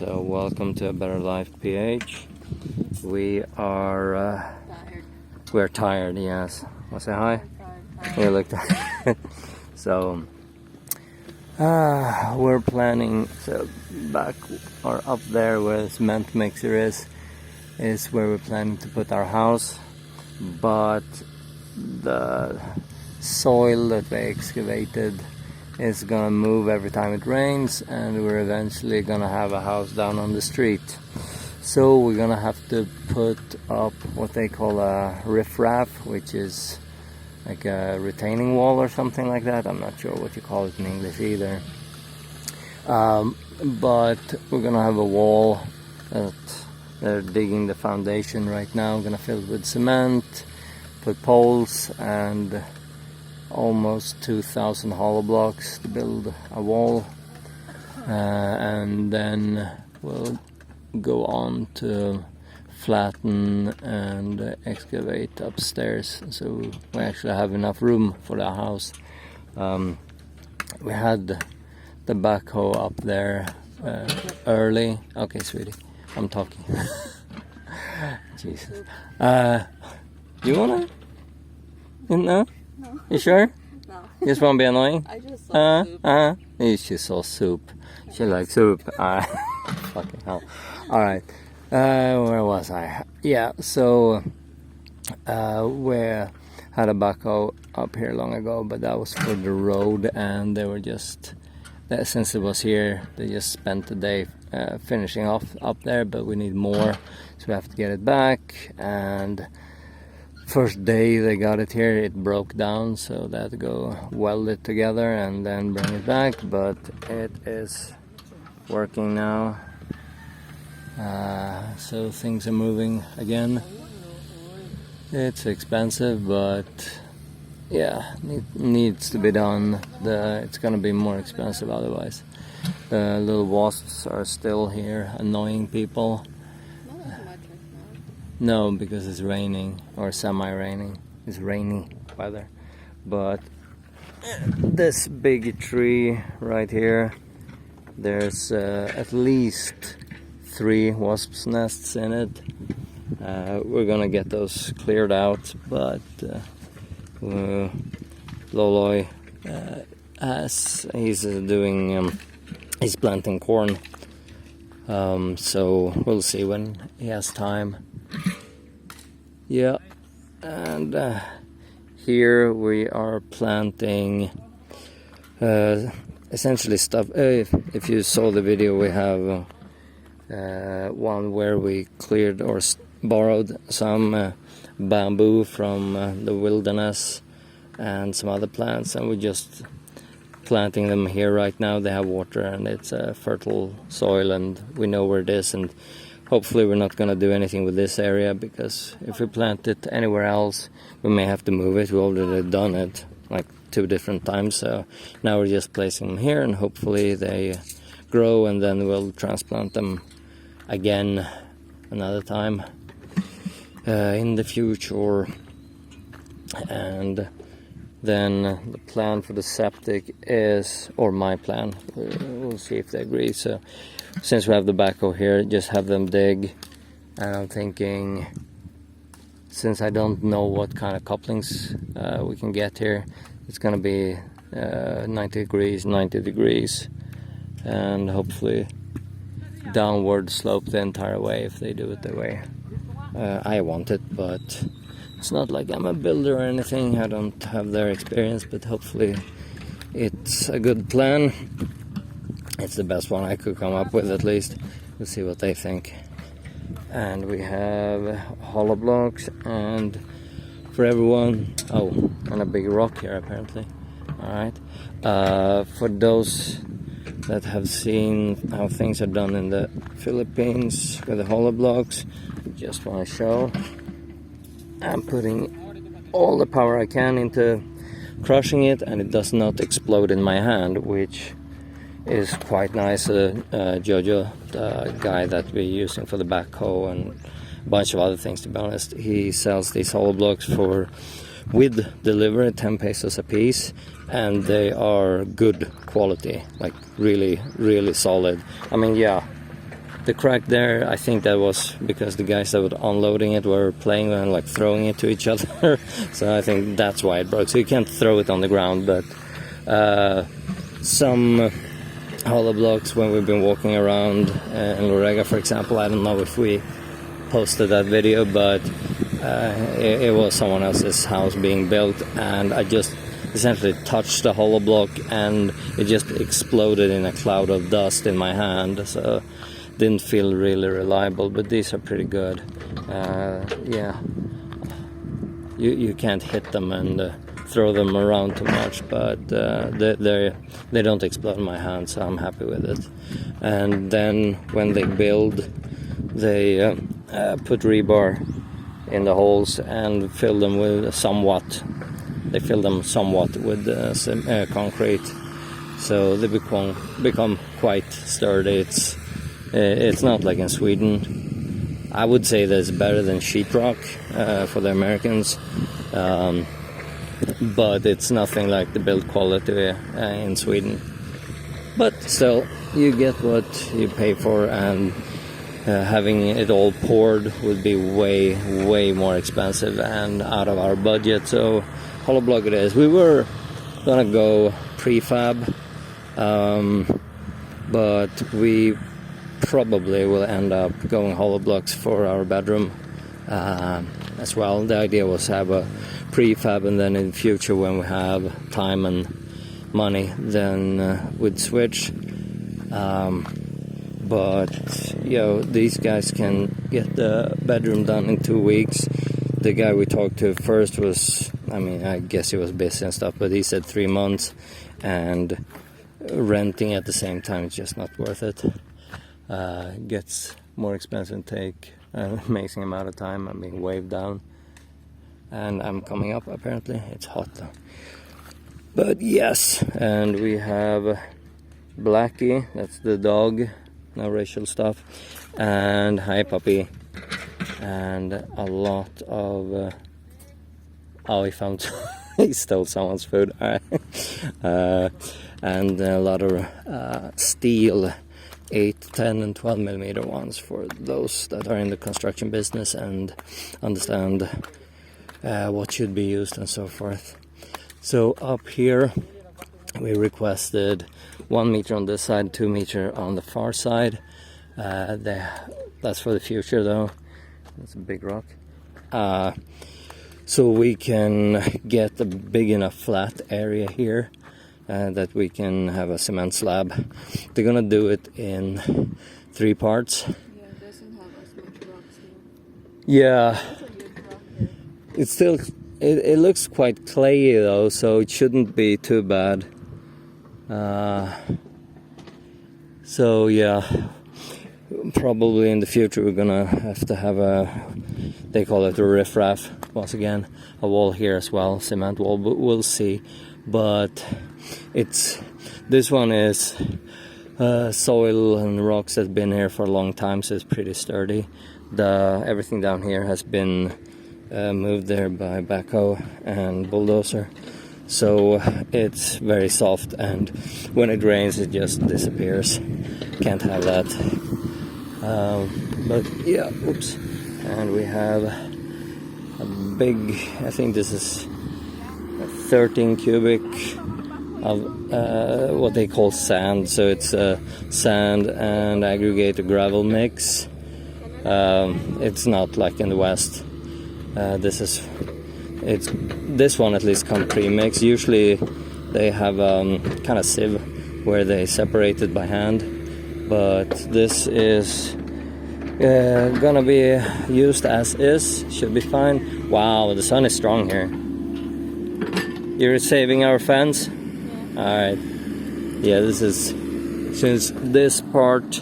So welcome to A Better Life PH. We are Tired. we're tired, yes. Want to say hi? Tired. You look tired. So we're planning to back or up there where the cement mixer is where we're planning to put our house, but the soil that we excavated is gonna move every time it rains, and we're eventually gonna have a house down on the street. So we're gonna have to put up what they call a riffraff, which is like a retaining wall or something like that. I'm not sure what you call it in English either. But we're gonna have a wall that they're digging the foundation right now. We're gonna fill it with cement, put poles and almost 2,000 hollow blocks to build a wall, and then we'll go on to flatten and excavate upstairs so we actually have enough room for the house. We had the backhoe up there early. Okay, sweetie, I'm talking. Jesus. You wanna? No? No. You sure? No. You just wanna be annoying? I just saw soup. She saw soup. She likes soup. Fucking hell. Alright. Where was I? Yeah, so we had a backhoe up here long ago, but that was for the road, and they were just, since it was here, they just spent the day finishing off up there, but we need more, so we have to get it back. And first day they got it here, it broke down, so they had to go weld it together and then bring it back, but it is working now. So things are moving again. It's expensive, but yeah, needs to be done. It's gonna be more expensive otherwise. The little wasps are still here annoying people. No, because it's raining, or semi-raining. It's rainy weather. But this big tree right here, there's at least 3 wasps' nests in it. We're gonna get those cleared out, but Loloy, he's planting corn. So we'll see when he has time. Yeah, and here we are planting essentially stuff. If you saw the video, we have one where we cleared or borrowed some bamboo from the wilderness and some other plants, and we're just planting them here right now. They have water and it's a fertile soil, and we know where it is, and hopefully we're not going to do anything with this area, because if we plant it anywhere else we may have to move it. We've already done it like 2 different times, so now we're just placing them here, and hopefully they grow, and then we'll transplant them again another time in the future. And then the plan for the septic is, or my plan, we'll see if they agree. So since we have the backhoe here, just have them dig. And I'm thinking, since I don't know what kind of couplings we can get here, it's gonna be 90 degrees, and hopefully downward slope the entire way if they do it the way I want it. But it's not like I'm a builder or anything, I don't have their experience, but hopefully it's a good plan. It's the best one I could come up with, at least. We'll see what they think. And we have hollow blocks, and for everyone, and a big rock here apparently. Alright, for those that have seen how things are done in the Philippines with the hollow blocks, just want to show I'm putting all the power I can into crushing it, and it does not explode in my hand, which is quite nice. Jojo, the guy that we're using for the backhoe and a bunch of other things, to be honest, he sells these hollow blocks with delivery, 10 pesos a piece, and they are good quality, like really, really solid. I mean, yeah, the crack there, I think that was because the guys that were unloading it were playing and like throwing it to each other. So I think that's why it broke. So you can't throw it on the ground, but some hollow blocks when we've been walking around in Lorega, for example, I don't know if we posted that video, but it was someone else's house being built, and I just essentially touched the hollow block and it just exploded in a cloud of dust in my hand. So didn't feel really reliable, but these are pretty good. Yeah, you can't hit them and throw them around too much, but they don't explode in my hand, so I'm happy with it. And then when they build, they put rebar in the holes and fill them with somewhat. They fill them somewhat with concrete, so they become quite sturdy. It's not like in Sweden. I would say that it's better than sheetrock for the Americans, but it's nothing like the build quality in Sweden. But still, you get what you pay for, and having it all poured would be way more expensive and out of our budget. So hollow block it is. We were gonna go prefab, but we probably will end up going hollow blocks for our bedroom as well. The idea was to have a prefab, and then in the future, when we have time and money, then we'd switch. But you know, these guys can get the bedroom done in 2 weeks. The guy we talked to first was, I mean, I guess he was busy and stuff, but he said 3 months, and renting at the same time is just not worth it. Gets more expensive and take an amazing amount of time. I'm being waved down, and I'm coming up. Apparently, it's hot though. But yes, and we have Blackie. That's the dog. No racial stuff. And hi puppy. And a lot of oh, he found he stole someone's food. And a lot of steel 8, 10 and 12 millimeter ones for those that are in the construction business and understand what should be used and so forth. So up here we requested 1 meter on this side, 2 meter on the far side. That's for the future though. That's a big rock. So we can get a big enough flat area here that we can have a cement slab. They're gonna do it in 3 parts. Yeah, it doesn't have as much rocks here. Yeah. It's a good rock here. It's still, it looks quite clayey though, so it shouldn't be too bad. So yeah, probably in the future we're gonna have to have they call it a riffraff, once again, a wall here as well, cement wall, but we'll see. But this one is soil and rocks that's been here for a long time, so it's pretty sturdy. Everything down here has been moved there by backhoe and bulldozer, so it's very soft, and when it rains it just disappears. Can't have that. But yeah, oops. And we have a big, I think this is 13 cubic of what they call sand. So it's sand and aggregated gravel mix. It's not like in the West. This one at least come pre-mixed. Usually they have kind of sieve where they separate it by hand, but this is gonna be used as is. Should be fine. Wow, the sun is strong here. You're saving our fans? Yeah. Alright. Yeah, this is, since this part,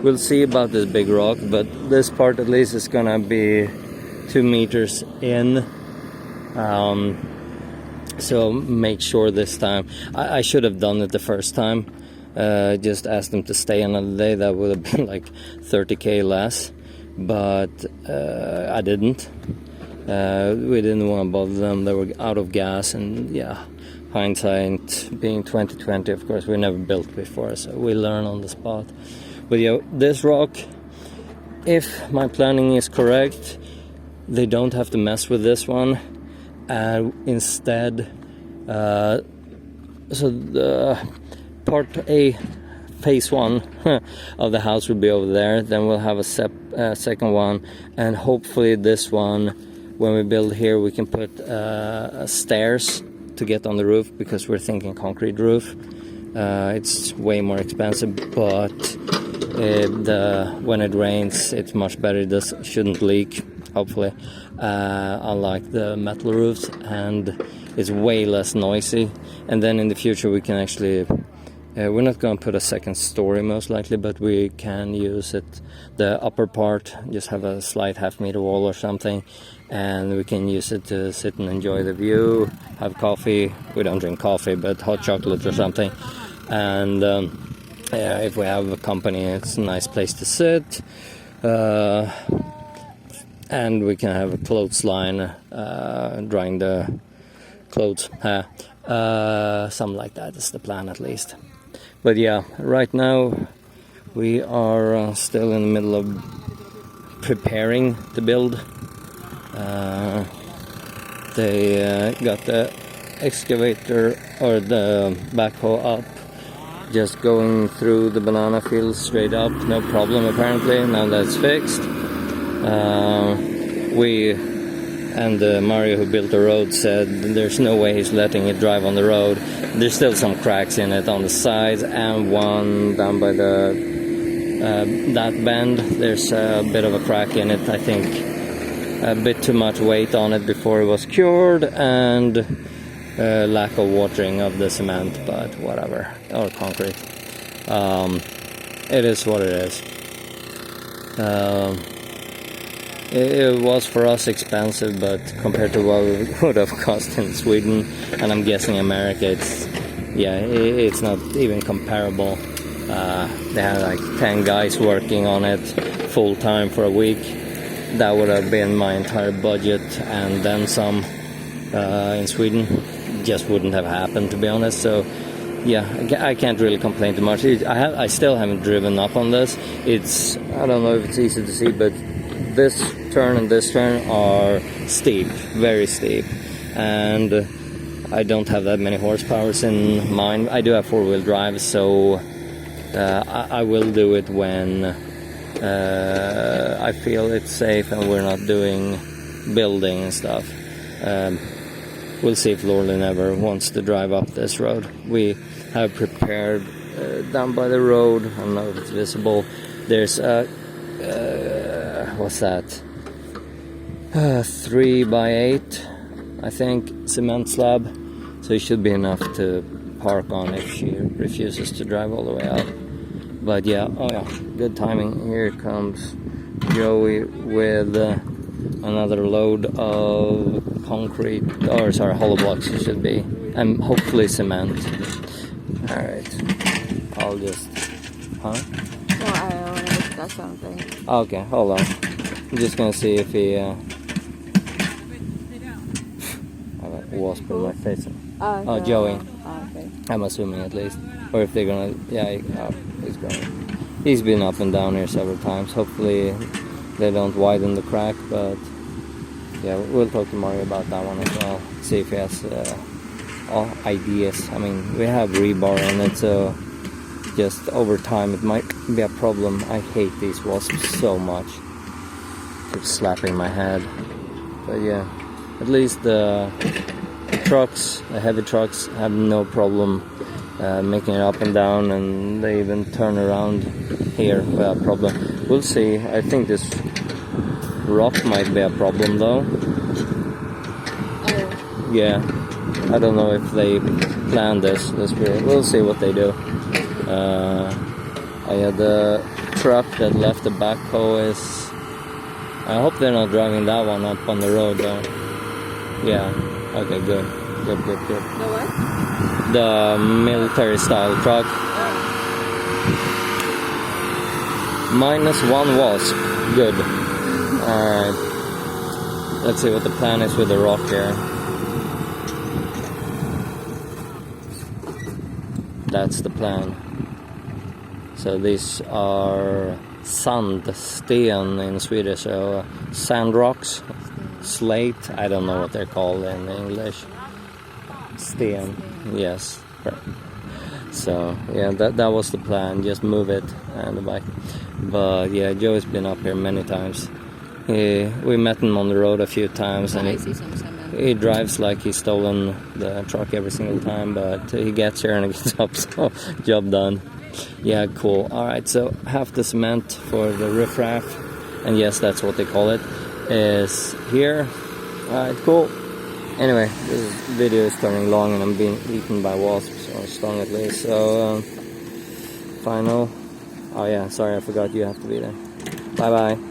we'll see about this big rock, but this part at least is gonna be 2 meters in. So make sure this time, I should have done it the first time, just asked them to stay another day. That would have been like 30k less, but I didn't. We didn't want to bother them. They were out of gas, and yeah, hindsight being 2020, of course, we never built before, so we learn on the spot. But yeah, this rock, if my planning is correct, they don't have to mess with this one. And instead, so the part A, phase 1 of the house will be over there. Then we'll have a second one, and hopefully this one, when we build here, we can put stairs to get on the roof, because we're thinking concrete roof. It's way more expensive, but when it rains, it's much better. This shouldn't leak, hopefully, unlike the metal roofs, and it's way less noisy. And then in the future we can actually, we're not going to put a second story most likely, but we can use it, the upper part, just have a slight half-meter wall or something, and we can use it to sit and enjoy the view, have coffee. We don't drink coffee, but hot chocolate or something. And if we have a company, it's a nice place to sit. And we can have a clothesline, drying the clothes. Something like that is the plan, at least. But yeah, right now we are still in the middle of preparing to build. They got the excavator or the backhoe up, just going through the banana fields straight up, no problem apparently. Now that's fixed. We and Mario, who built the road, said there's no way he's letting it drive on the road. There's still some cracks in it on the sides, and one down by the that bend. There's a bit of a crack in it. I think a bit too much weight on it before it was cured, and lack of watering of the cement, but whatever, or concrete. It is what it is. It was for us expensive, but compared to what it would have cost in Sweden, and I'm guessing America, it's not even comparable. They had like 10 guys working on it full time for a week. That would have been my entire budget, and then some in Sweden. Just wouldn't have happened, to be honest. So yeah, I can't really complain too much. I still haven't driven up on this. I don't know if it's easy to see, but this turn and this turn are steep, very steep, and I don't have that many horsepowers in mine. I do have 4-wheel drive, so I will do it when I feel it's safe and we're not doing building and stuff. We'll see if Lorlin ever wants to drive up this road. We have prepared down by the road. I don't know if it's visible. There's a what's that? 3x8, I think, cement slab. So it should be enough to park on if she refuses to drive all the way out. But yeah, oh yeah, good timing. Here comes Joey with another load of concrete, or sorry, hollow blocks it should be, and hopefully cement. Alright, I'll just, No, I want to discuss something. Okay, hold on. I'm just gonna see if he I have a wasp in my face. Oh, Joey. Okay. I'm assuming, at least. Or if they're gonna, he's going. He's been up and down here several times. Hopefully they don't widen the crack, but yeah, we'll talk to Mario about that one as well. See if he has ideas. I mean, we have rebar in it, so just over time it might be a problem. I hate these wasps so much. Keep slapping my head. But yeah, at least the heavy trucks have no problem making it up and down, and they even turn around here without problem. We'll see. I think this rock might be a problem though. Oh. Yeah, I don't know if they planned this. We'll see what they do. The truck that left the backhoe is... I hope they're not driving that one up on the road though. Yeah, okay, good. The what? The military style truck. -1 wasp. Good. Alright. Let's see what the plan is with the rock here. That's the plan. So these are sandsten in Swedish, so sand rocks, slate, I don't know what they're called in English. Sten, yes. So yeah, that was the plan, just move it and the bike. But yeah, Joe's been up here many times. We met him on the road a few times, and he drives like he's stolen the truck every single time, but he gets here and he gets up, so job done. Yeah, cool. Alright, so half the cement for the riffraff, and yes, that's what they call it, is here. Alright, cool. Anyway, this video is turning long and I'm being eaten by wasps, or stung at least, so final. Oh yeah, sorry, I forgot you have to be there. Bye bye.